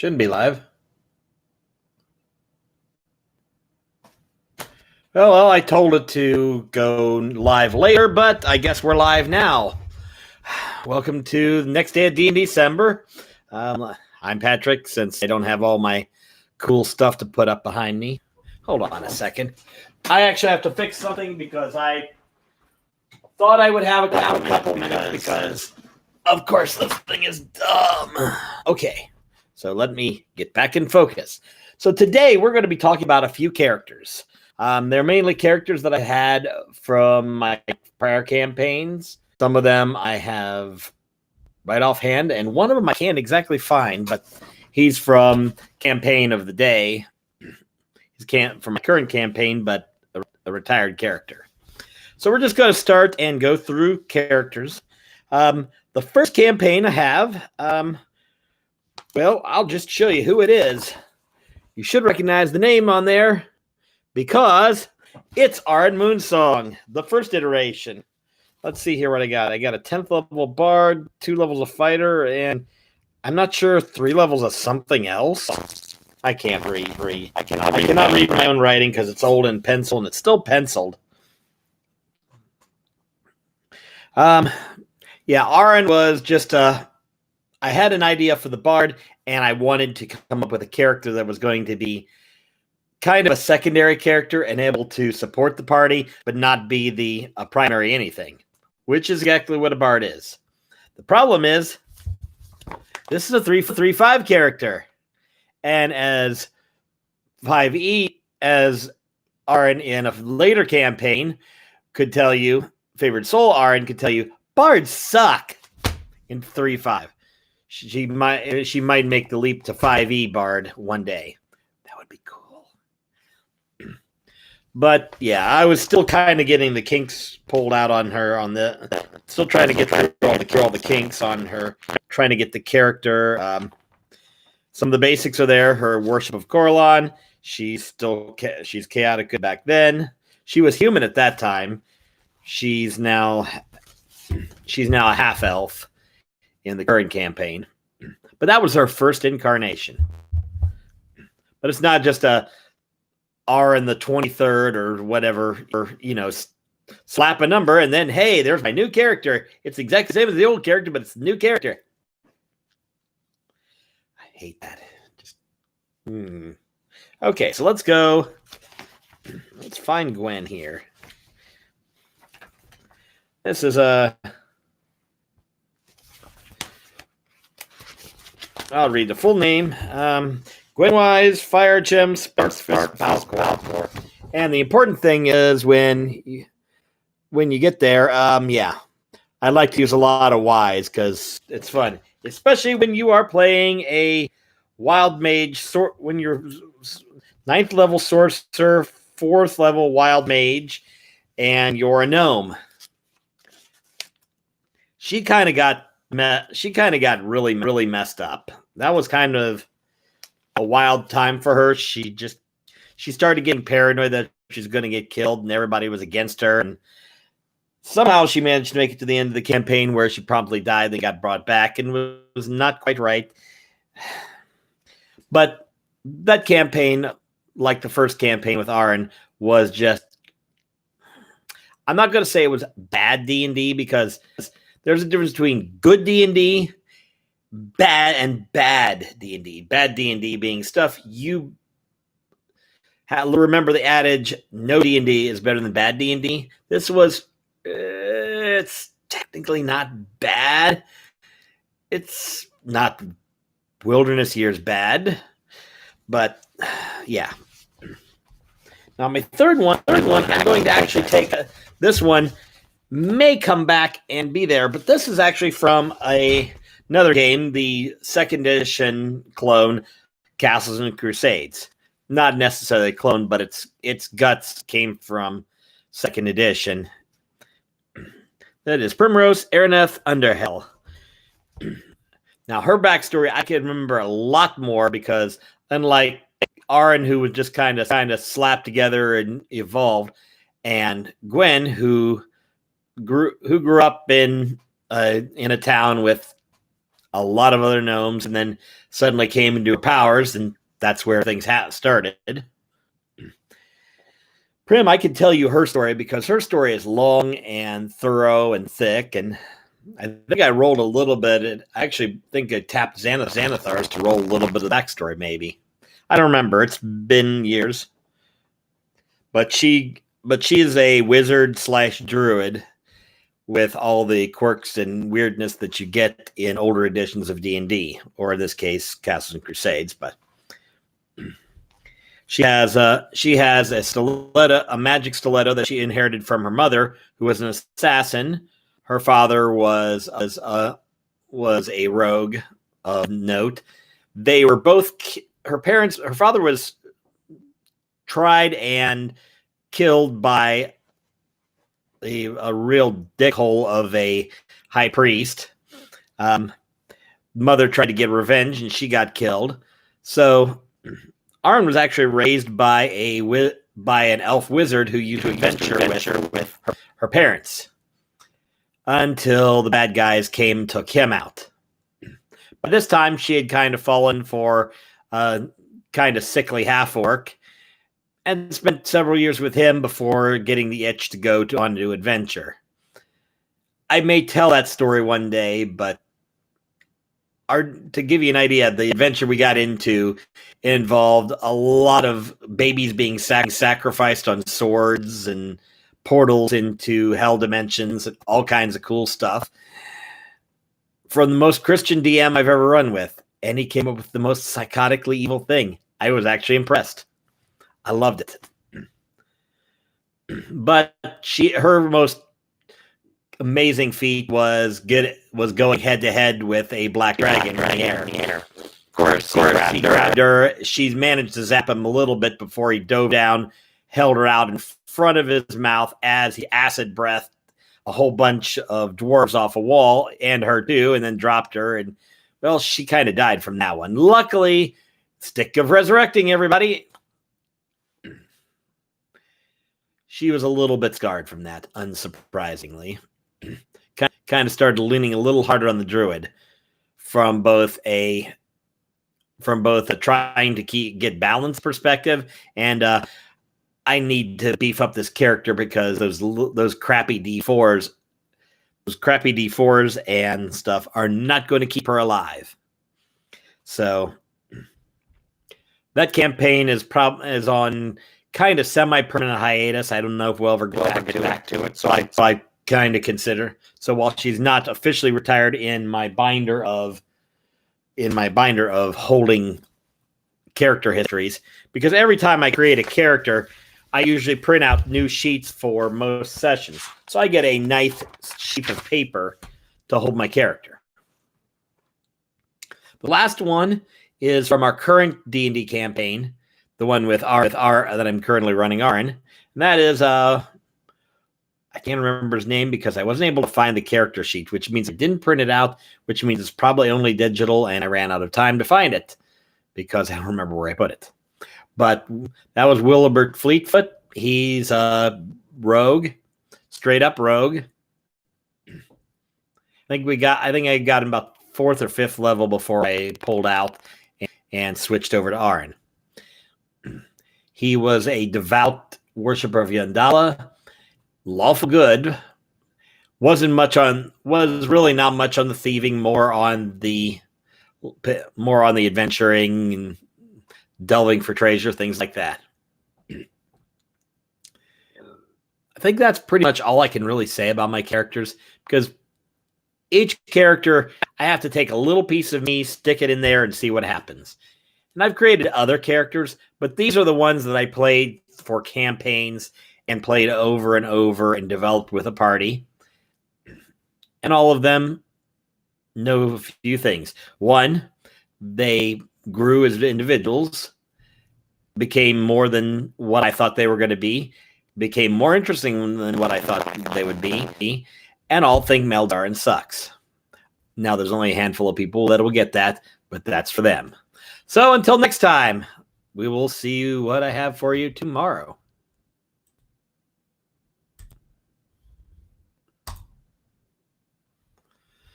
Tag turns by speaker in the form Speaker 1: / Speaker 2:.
Speaker 1: Shouldn't be live. Well, I told it to go live later, but I guess we're live now. Welcome to the next day of D&December. I'm Patrick, since I don't have all my cool stuff to put up behind me. Hold on a second. I actually have to fix something because I thought I would have a couple minutes because, of course, this thing is dumb. Okay, so let me get back in focus. So today we're going to be talking about a few characters. They're mainly characters that I had from my prior campaigns. Some of them I have right offhand, and one of them I can't exactly find, but he's from campaign of the day. He's from my current campaign, but a retired character. So we're just going to start and go through characters. The first campaign I have, well, I'll just show you who it is. You should recognize the name on there, because it's Aaron Moonsong, the first iteration. Let's see here what I got. I got a 10th level bard, 2 levels of fighter, and I'm not sure 3 levels of something else. I can't read. I cannot read my own writing because it's old and pencil, and it's still penciled. Yeah, Aaron was just I had an idea for the bard, and I wanted to come up with a character that was going to be kind of a secondary character and able to support the party, but not be a primary anything, which is exactly what a bard is. The problem is, this is a 3/5 character, and as 5e, as Aaron in a later campaign could tell you, Favored Soul Aaron could tell you, bards suck in 3/5. She might make the leap to 5e bard one day. That would be cool. But yeah, I was still kind of getting the kinks pulled out on her still trying to get through all the kinks on her, trying to get the character. Some of the basics are there. Her worship of Corlon. She's chaotic good back then. She was human at that time. She's now a half elf in the current campaign. But that was her first incarnation. But it's not just a in the 23rd or whatever, or slap a number and then, hey, there's my new character. It's exactly the same as the old character, but it's the new character. I hate that. Okay, so let's go. Let's find Gwen here. This is I'll read the full name. Gwen Wise, Fire Gem, Sparks, and the important thing is when you get there, yeah, I like to use a lot of Wise because it's fun, especially when you are playing a wild mage. When you're 9th level sorcerer, 4th level wild mage, and you're a gnome. She kind of got really, really messed up. That was kind of a wild time for her. She started getting paranoid that she's going to get killed and everybody was against her. And somehow she managed to make it to the end of the campaign where she promptly died. They got brought back and was not quite right. But that campaign, like the first campaign with Aaron, was just, I'm not going to say it was bad D&D, because there's a difference between good D&D, bad D&D. Bad D&D being stuff you remember the adage, no D&D is better than bad D&D. This was, it's technically not bad. It's not Wilderness Years bad, but yeah. Now my third one, I'm going to actually take this one may come back and be there, but this is actually from another game, the 2nd edition clone, Castles and Crusades. Not necessarily a clone, but its guts came from 2nd edition. That is Primrose Araneth Underhell. Now, her backstory, I can remember a lot more, because unlike Aaron, who was just kind of slapped together and evolved, and Gwen, who grew up in a town with a lot of other gnomes, and then suddenly came into her powers, and that's where things started. Prim, I can tell you her story because her story is long and thorough and thick, and I think I rolled a little bit. I actually think I tapped Xanathars to roll a little bit of backstory, maybe. I don't remember. It's been years. But she is a wizard / druid with all the quirks and weirdness that you get in older editions of D&D, or in this case, Castles and Crusades. But she has a stiletto, a magic stiletto that she inherited from her mother, who was an assassin. Her father was a rogue of note. They were both her parents. Her father was tried and killed by a real dickhole of a high priest. Mother tried to get revenge, and she got killed. So Arn was actually raised by an elf wizard who used to adventure with her parents until the bad guys came and took him out. By this time, she had kind of fallen for a kind of sickly half-orc and spent several years with him before getting the itch to go on to adventure. I may tell that story one day, but to give you an idea, the adventure we got into involved a lot of babies being sacrificed on swords and portals into hell dimensions and all kinds of cool stuff. From the most Christian DM I've ever run with, and he came up with the most psychotically evil thing. I was actually impressed. I loved it. But her most amazing feat was going head to head with a black dragon in the air. Of course, he grabbed her. She managed to zap him a little bit before he dove down, held her out in front of his mouth as he acid breathed a whole bunch of dwarves off a wall, and her too, and then dropped her. And well, she kind of died from that one. Luckily, stick of resurrecting everybody. She was a little bit scarred from that, unsurprisingly. Kind of started leaning a little harder on the druid from both a trying to get balance perspective and I need to beef up this character because those crappy D4s and stuff are not going to keep her alive. So that campaign is on kind of semi-permanent hiatus. I don't know if we'll ever go back to it. So I kind of consider. So while she's not officially retired in my binder of holding character histories, because every time I create a character, I usually print out new sheets for most sessions. So I get a nice sheet of paper to hold my character. The last one is from our current D&D campaign, the one with R that I'm currently running Arn. And that is, I can't remember his name because I wasn't able to find the character sheet, which means I didn't print it out, which means it's probably only digital, and I ran out of time to find it because I don't remember where I put it. But that was Willibert Fleetfoot. He's a rogue, straight up rogue. I think I got him about 4th or 5th level before I pulled out and switched over to Arn. He was a devout worshiper of Yandala, lawful good. Was really not much on the thieving, more on the adventuring and delving for treasure, things like that. I think that's pretty much all I can really say about my characters, because each character, I have to take a little piece of me, stick it in there, and see what happens. And I've created other characters, but these are the ones that I played for campaigns and played over and over and developed with a party. And all of them know a few things. One, they grew as individuals, became more than what I thought they were going to be, became more interesting than what I thought they would be, and all think Meldarin sucks. Now, there's only a handful of people that will get that, but that's for them. So until next time, we will see you what I have for you tomorrow.